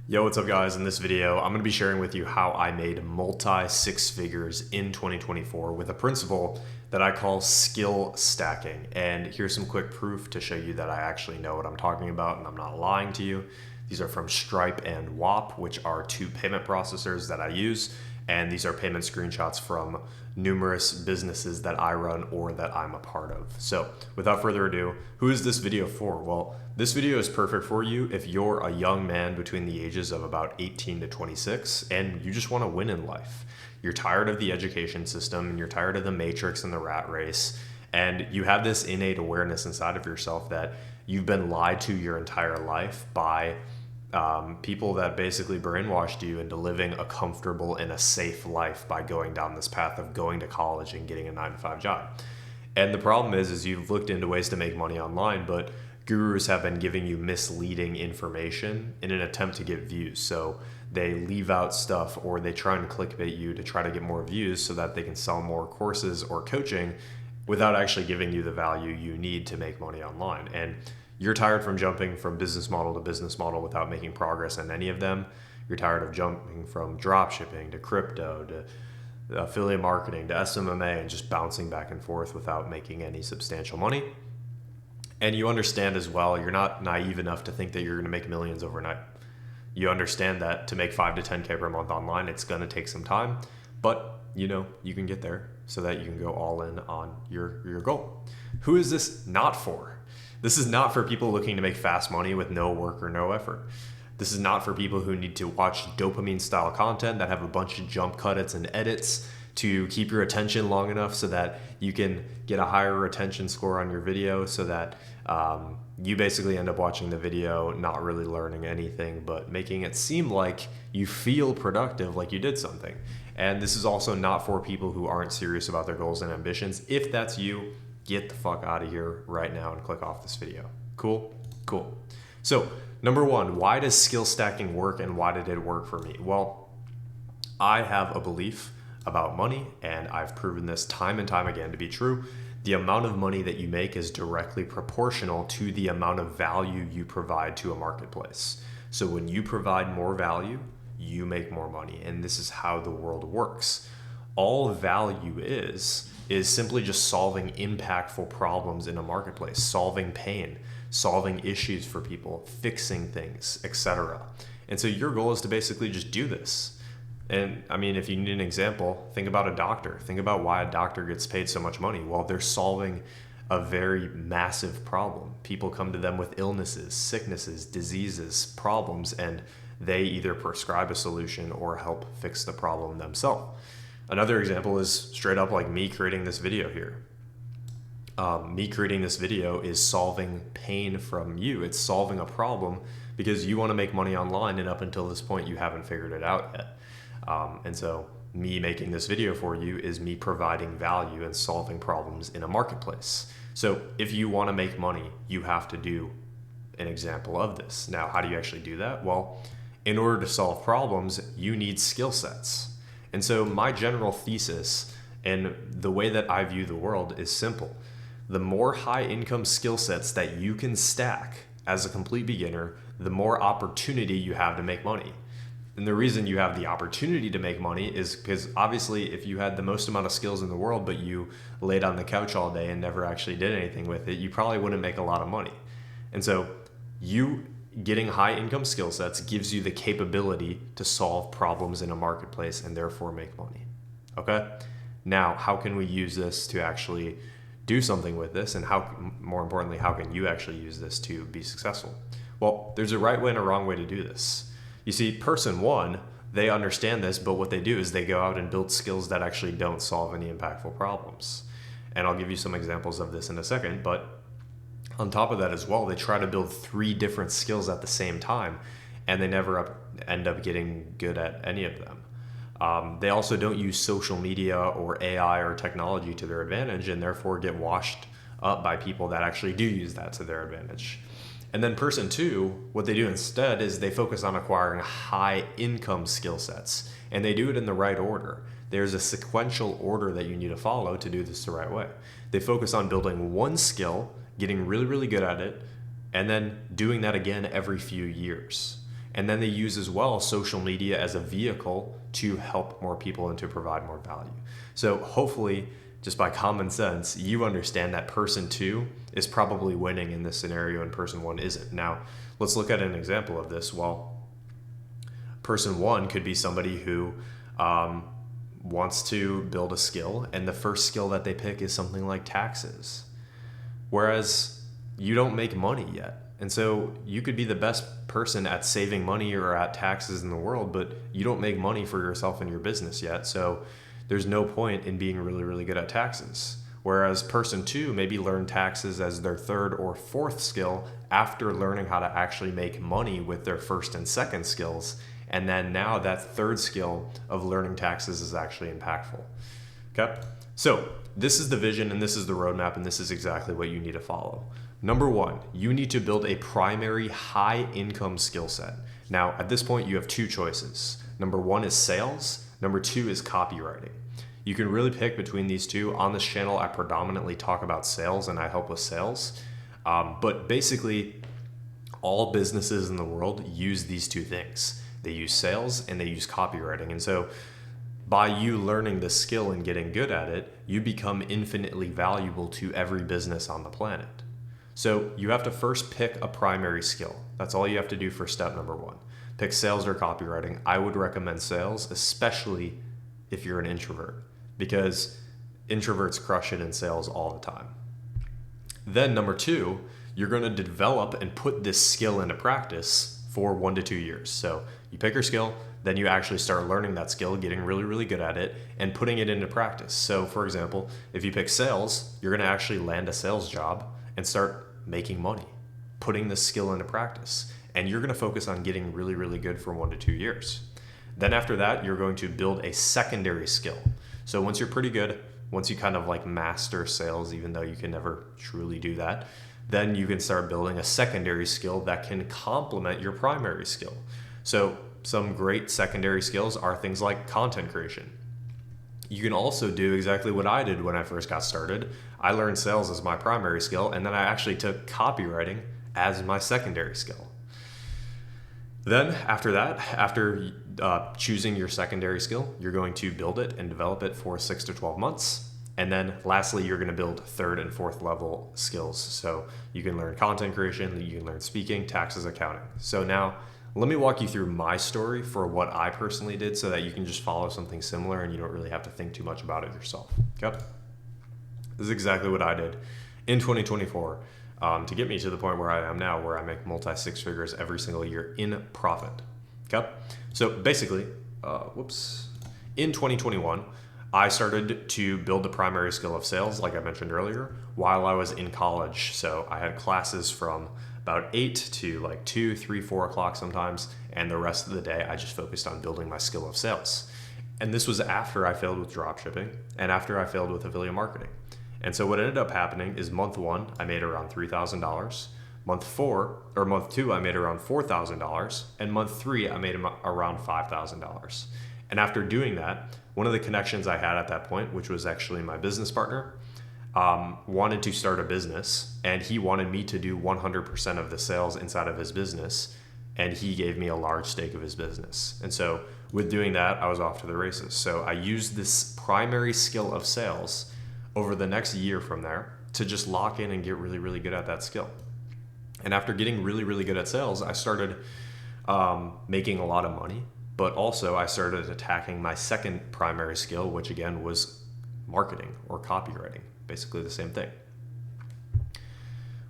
Yo, what's up guys? In this video, I'm going to be sharing with you how I made multi six figures in 2024 with a principle that I call skill stacking. And here's some quick proof to show you that I actually know what I'm talking about and I'm not lying to you. These are from Stripe and WAP, which are two payment processors that I use. And these are payment screenshots from numerous businesses that I run or that I'm a part of. So without further ado, who is this video for? Well, this video is perfect for you if you're a young man between the ages of about 18 to 26 and you just want to win in life. You're tired of the education system and you're tired of the matrix and the rat race, and you have this innate awareness inside of yourself that you've been lied to your entire life by people that basically brainwashed you into living a comfortable and a safe life by going down this path of going to college and getting a 9 to 5 job. And the problem is you've looked into ways to make money online, but gurus have been giving you misleading information in an attempt to get views. So they leave out stuff or they try and clickbait you to try to get more views so that they can sell more courses or coaching without actually giving you the value you need to make money online. And you're tired from jumping from business model to business model without making progress in any of them. You're tired of jumping from drop shipping to crypto to affiliate marketing to SMMA and just bouncing back and forth without making any substantial money. And you understand as well, you're not naive enough to think that you're going to make millions overnight. You understand that to make 5 to 10K per month online, it's going to take some time, but you can get there so that you can go all in on your goal. Who is this not for? This is not for people looking to make fast money with no work or no effort. This is not for people who need to watch dopamine style content that have a bunch of jump cuts and edits to keep your attention long enough so that you can get a higher retention score on your video so that you basically end up watching the video, not really learning anything, but making it seem like you feel productive, like you did something. And this is also not for people who aren't serious about their goals and ambitions. If that's you, get the fuck out of here right now and click off this video. Cool? Cool. So, number one, why does skill stacking work and why did it work for me? Well, I have a belief about money, and I've proven this time and time again to be true. The amount of money that you make is directly proportional to the amount of value you provide to a marketplace. So when you provide more value, you make more money, and this is how the world works. All value is simply just solving impactful problems in a marketplace, solving pain, solving issues for people, fixing things, etc. And so your goal is to basically just do this. And I mean, if you need an example, think about a doctor. Think about why a doctor gets paid so much money. Well, they're solving a very massive problem. People come to them with illnesses, sicknesses, diseases, problems, and they either prescribe a solution or help fix the problem themselves. Another example is straight up like me creating this video here. Me creating this video is solving pain from you. It's solving a problem because you want to make money online, and up until this point, you haven't figured it out yet. And so me making this video for you is me providing value and solving problems in a marketplace. So if you want to make money, you have to do an example of this. Now, how do you actually do that? Well, in order to solve problems, you need skill sets. And so my general thesis and the way that I view the world is simple. The more high income skill sets that you can stack as a complete beginner, the more opportunity you have to make money. And the reason you have the opportunity to make money is because obviously if you had the most amount of skills in the world, but you laid on the couch all day and never actually did anything with it, you probably wouldn't make a lot of money. And so you getting high income skill sets gives you the capability to solve problems in a marketplace and therefore make money. Okay? Now, how can we use this to actually do something with this? And how, more importantly, how can you actually use this to be successful? Well, there's a right way and a wrong way to do this. You see, person one, they understand this, but what they do is they go out and build skills that actually don't solve any impactful problems. And I'll give you some examples of this in a second, but on top of that as well, they try to build 3 different skills at the same time, and they never end up getting good at any of them. They also don't use social media or AI or technology to their advantage, and therefore get washed up by people that actually do use that to their advantage. And then person 2, what they do instead is they focus on acquiring high income skill sets, and they do it in the right order. There's a sequential order that you need to follow to do this the right way. They focus on building one skill, getting really, really good at it, and then doing that again every few years. And then they use as well social media as a vehicle to help more people and to provide more value. So hopefully, just by common sense, you understand that person 2 is probably winning in this scenario and person 1 isn't. Now, let's look at an example of this. Well, person 1 could be somebody who wants to build a skill, and the first skill that they pick is something like taxes. Whereas you don't make money yet. And so you could be the best person at saving money or at taxes in the world, but you don't make money for yourself and your business yet. So there's no point in being really, really good at taxes. Whereas person 2 maybe learned taxes as their third or fourth skill after learning how to actually make money with their first and second skills. And then now that third skill of learning taxes is actually impactful. Okay? So this is the vision and this is the roadmap, and this is exactly what you need to follow. Number 1, you need to build a primary high income skill set. Now, at this point, you have 2 choices. Number 1 is sales. Number 2 is copywriting. You can really pick between these two. On this channel, I predominantly talk about sales and I help with sales. But basically, all businesses in the world use these 2 things. They use sales and they use copywriting. And so by you learning the skill and getting good at it, you become infinitely valuable to every business on the planet. So you have to first pick a primary skill. That's all you have to do for step number 1. Pick sales or copywriting. I would recommend sales, especially if you're an introvert, because introverts crush it in sales all the time. Then number 2, you're going to develop and put this skill into practice for 1 to 2 years. So you pick your skill, then you actually start learning that skill, getting really, really good at it, and putting it into practice. So for example, if you pick sales, you're going to actually land a sales job and start making money, putting this skill into practice. And you're going to focus on getting really, really good for 1 to 2 years. Then after that, you're going to build a secondary skill. So once you're pretty good, once you kind of like master sales, even though you can never truly do that, then you can start building a secondary skill that can complement your primary skill. So some great secondary skills are things like content creation. You can also do exactly what I did when I first got started. I learned sales as my primary skill, and then I actually took copywriting as my secondary skill. Then after that, after choosing your secondary skill, you're going to build it and develop it for 6 to 12 months. And then lastly, you're going to build 3rd and 4th level skills. So you can learn content creation, you can learn speaking, taxes, accounting. So now let me walk you through my story for what I personally did so that you can just follow something similar and you don't really have to think too much about it yourself. Okay? This is exactly what I did in 2024 to get me to the point where I am now, where I make multi-6 figures every single year in profit. Okay? So basically, in 2021, I started to build the primary skill of sales, like I mentioned earlier, while I was in college. So I had classes from about 8 to like 2, 3, 4 o'clock sometimes, and the rest of the day I just focused on building my skill of sales. And this was after I failed with dropshipping and after I failed with affiliate marketing. And so what ended up happening is month 1, I made around $3,000. Month 2, I made around $4,000. And month 3, I made around $5,000. And after doing that, one of the connections I had at that point, which was actually my business partner, wanted to start a business, and he wanted me to do 100% of the sales inside of his business, and he gave me a large stake of his business. And so with doing that, I was off to the races. So I used this primary skill of sales over the next year from there to just lock in and get really, really good at that skill. And after getting really, really good at sales, I started making a lot of money, but also I started attacking my second primary skill, which again was marketing or copywriting, basically the same thing,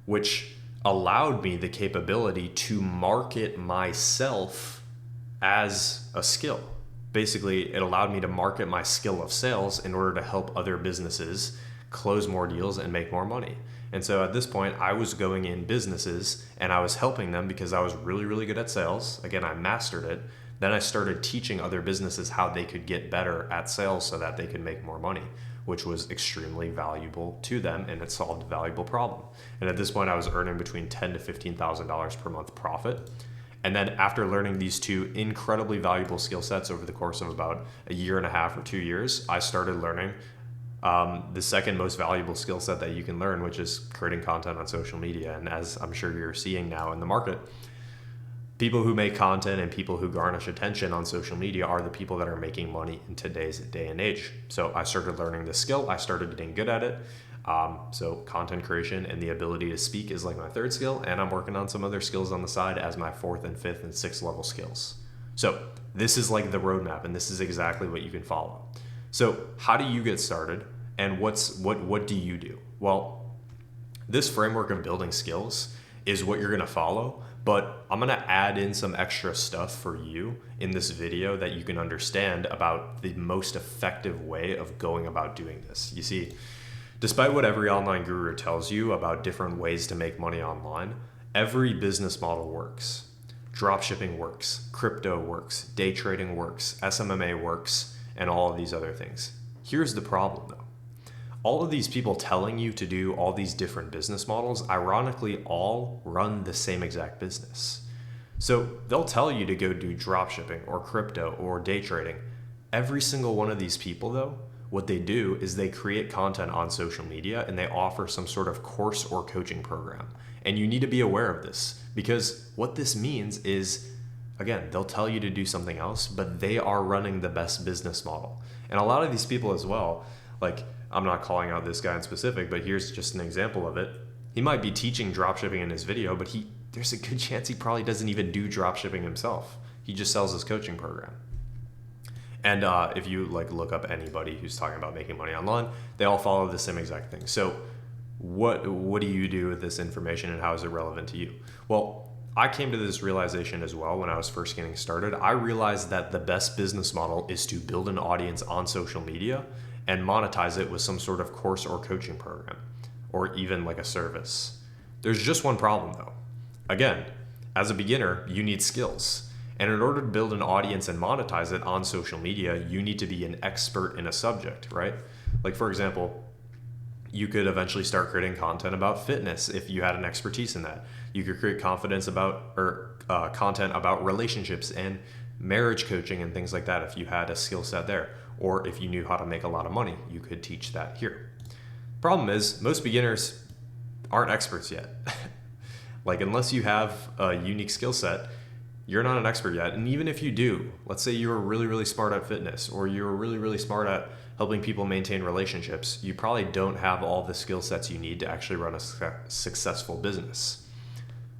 which allowed me the capability to market myself as a skill. Basically, it allowed me to market my skill of sales in order to help other businesses close more deals and make more money. And so at this point, I was going in businesses and I was helping them because I was really, really good at sales. Again, I mastered it. Then I started teaching other businesses how they could get better at sales so that they could make more money, which was extremely valuable to them, and it solved a valuable problem. And at this point, I was earning between $10,000 to $15,000 per month profit. And then after learning these 2 incredibly valuable skill sets over the course of about a year and a half or 2 years, I started learning the second most valuable skill set that you can learn, which is creating content on social media. And as I'm sure you're seeing now in the market, People who make content and people who garnish attention on social media are the people that are making money in today's day and age. So I started learning this skill. I started getting good at it. So content creation and the ability to speak is like my third skill, and I'm working on some other skills on the side as my fourth and fifth and sixth level skills. So this is like the roadmap, and this is exactly what you can follow. So how do you get started, and what do you do? Well, this framework of building skills is what you're going to follow, but I'm going to add in some extra stuff for you in this video that you can understand about the most effective way of going about doing this. You see, despite what every online guru tells you about different ways to make money online, every business model works. Dropshipping works, crypto works, day trading works, SMMA works, and all of these other things. Here's the problem though. All of these people telling you to do all these different business models, ironically, all run the same exact business. So they'll tell you to go do dropshipping or crypto or day trading. Every single one of these people though, what they do is they create content on social media and they offer some sort of course or coaching program. And you need to be aware of this, because what this means is, again, they'll tell you to do something else, but they are running the best business model. And a lot of these people as well, like, I'm not calling out this guy in specific, but here's just an example of it. He might be teaching dropshipping in his video, but there's a good chance he probably doesn't even do dropshipping himself. He just sells his coaching program. And if you look up anybody who's talking about making money online, they all follow the same exact thing. So what do you do with this information, and how is it relevant to you? Well, I came to this realization as well when I was first getting started. I realized that the best business model is to build an audience on social media and monetize it with some sort of course or coaching program, or even like a service. There's just one problem though. Again, as a beginner, you need skills. And in order to build an audience and monetize it on social media, you need to be an expert in a subject, right? Like for example, you could eventually start creating content about fitness if you had an expertise in that. You could create content about relationships and marriage coaching and things like that if you had a skill set there. Or if you knew how to make a lot of money, you could teach that here. Problem is, most beginners aren't experts yet. Unless you have a unique skill set, you're not an expert yet. And even if you do, let's say you're really, really smart at fitness, or you're really, really smart at helping people maintain relationships, you probably don't have all the skill sets you need to actually run a successful business,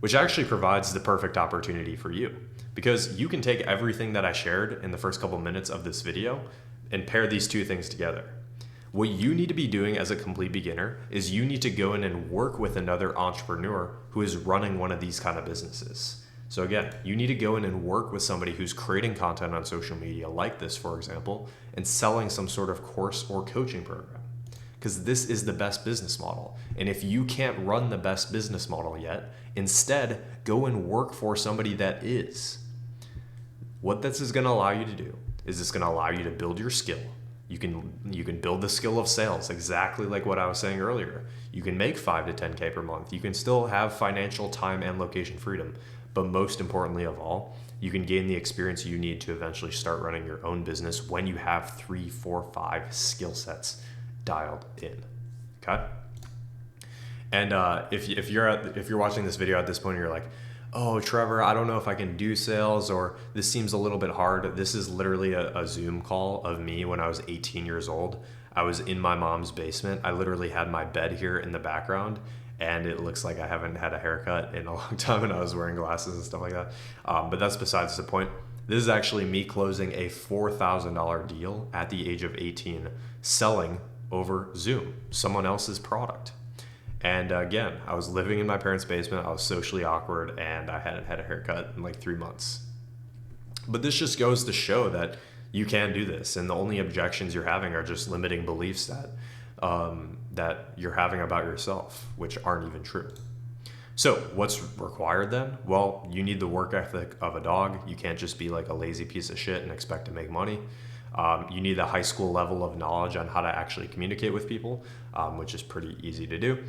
which actually provides the perfect opportunity for you, because you can take everything that I shared in the first couple minutes of this video and pair these two things together. What you need to be doing as a complete beginner is you need to go in and work with another entrepreneur who is running one of these kind of businesses. So again, you need to go in and work with somebody who's creating content on social media like this, for example, and selling some sort of course or coaching program, because this is the best business model. And if you can't run the best business model yet, instead go and work for somebody that is. What this is going to allow you to do is it's going to allow you to build your skill. You can build the skill of sales, exactly like what I was saying earlier. You can make 5 to 10K per month. You can still have financial time and location freedom. But most importantly of all, you can gain the experience you need to eventually start running your own business when you have 3, 4, 5 skill sets dialed in. Okay? And if you're watching this video at this point and you're like, oh, Trevor, I don't know if I can do sales, or this seems a little bit hard. This is literally a Zoom call of me when I was 18 years old. I was in my mom's basement. I literally had my bed here in the background, and it looks like I haven't had a haircut in a long time, and I was wearing glasses and stuff like that. But that's besides the point. This is actually me closing a $4,000 deal at the age of 18, selling over Zoom, someone else's product. And again, I was living in my parents' basement. I was socially awkward, and I hadn't had a haircut in like 3 months. But this just goes to show that you can do this, and the only objections you're having are just limiting beliefs that you're having about yourself, which aren't even true. So what's required then? Well, you need the work ethic of a dog. You can't just be like a lazy piece of shit and expect to make money. You need a high school level of knowledge on how to actually communicate with people, which is pretty easy to do.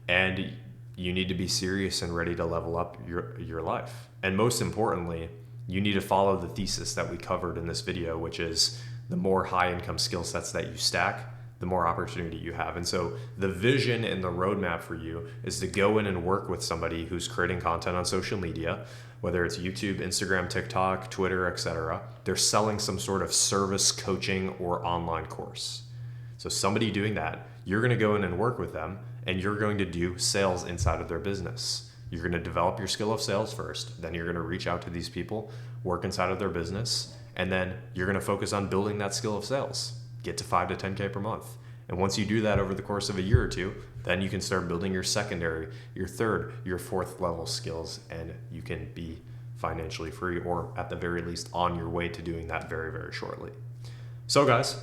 And you need to be serious and ready to level up your life. And most importantly, you need to follow the thesis that we covered in this video, which is the more high income skill sets that you stack, the more opportunity you have. And so the vision and the roadmap for you is to go in and work with somebody who's creating content on social media, whether it's YouTube, Instagram, TikTok, Twitter, etc. They're selling some sort of service, coaching, or online course. So somebody doing that, you're going to go in and work with them, and you're going to do sales inside of their business. You're going to develop your skill of sales first, then you're going to reach out to these people, work inside of their business, and then you're going to focus on building that skill of sales. Get to 5 to 10K per month. And once you do that over the course of a year or two, then you can start building your secondary, your third, your fourth level skills, and you can be financially free, or at the very least on your way to doing that very, very shortly. So guys,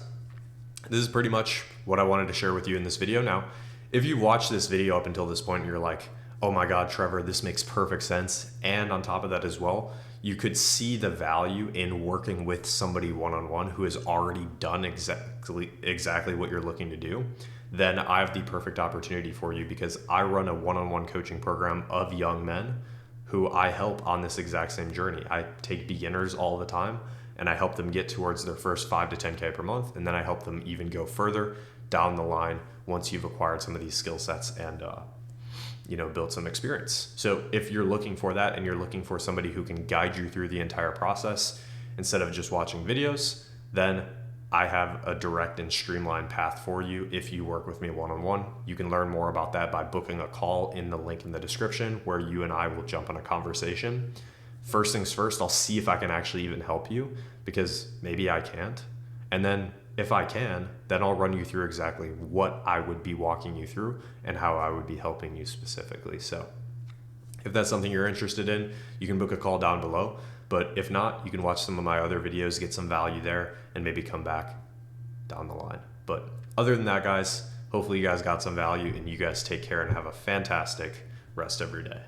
this is pretty much what I wanted to share with you in this video. Now, if you watched this video up until this point and you're like, oh my God, Trevor, this makes perfect sense. And on top of that as well, you could see the value in working with somebody one-on-one who has already done exactly what you're looking to do, then I have the perfect opportunity for you, because I run a one-on-one coaching program of young men who I help on this exact same journey. I take beginners all the time and I help them get towards their first 5 to 10K per month. And then I help them even go further down the line once you've acquired some of these skill sets and build some experience. So if you're looking for that and you're looking for somebody who can guide you through the entire process instead of just watching videos, then I have a direct and streamlined path for you. If you work with me one-on-one, you can learn more about that by booking a call in the link in the description, where you and I will jump on a conversation. First things first, I'll see if I can actually even help you, because maybe I can't. And then if I can, then I'll run you through exactly what I would be walking you through and how I would be helping you specifically. So if that's something you're interested in, you can book a call down below. But if not, you can watch some of my other videos, get some value there, and maybe come back down the line. But other than that, guys, hopefully you guys got some value, and you guys take care and have a fantastic rest of your day.